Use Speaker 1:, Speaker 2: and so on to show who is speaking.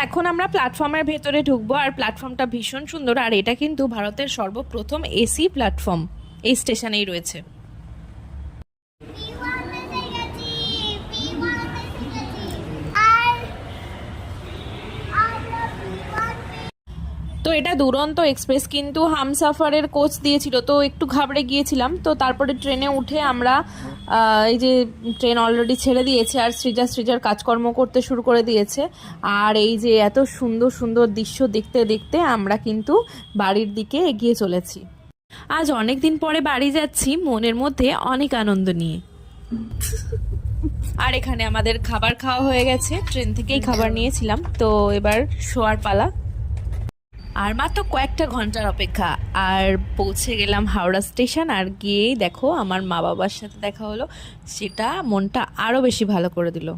Speaker 1: এখন আমরা প্ল্যাটফর্মের ভেতরে ঢুকবো, আর প্ল্যাটফর্মটা ভীষণ সুন্দর, আর এটা কিন্তু ভারতের সর্বপ্রথম এসি প্ল্যাটফর্ম এই স্টেশনেই রয়েছে। তো এটা দুরন্ত এক্সপ্রেস, কিন্তু হামসাফারের কোচ দিয়েছিল, তো একটু ঘাবড়ে গিয়েছিলাম। তো তারপরে ট্রেনে উঠে আমরা এই যে ট্রেন অলরেডি ছেড়ে দিয়েছে, আর সৃজার কাজকর্ম করতে শুরু করে দিয়েছে। আর এই যে এত সুন্দর সুন্দর দৃশ্য দেখতে দেখতে আমরা কিন্তু বাড়ির দিকে এগিয়ে চলেছি। আজ অনেক দিন পরে বাড়ি যাচ্ছি, মনের মধ্যে অনেক আনন্দ নিয়ে। আর এখানে আমাদের খাবার খাওয়া হয়ে গেছে, ট্রেন থেকেই খাবার নিয়েছিলাম। তো এবার শোয়ার পালা, আর মাত্র কয়েকটা ঘন্টার অপেক্ষা, আর পৌঁছে গেলাম হাওড়া স্টেশন। আর গিয়েই দেখো আমার মা বাবার সাথে দেখা হলো, সেটা মনটা আরও বেশি ভালো করে দিল।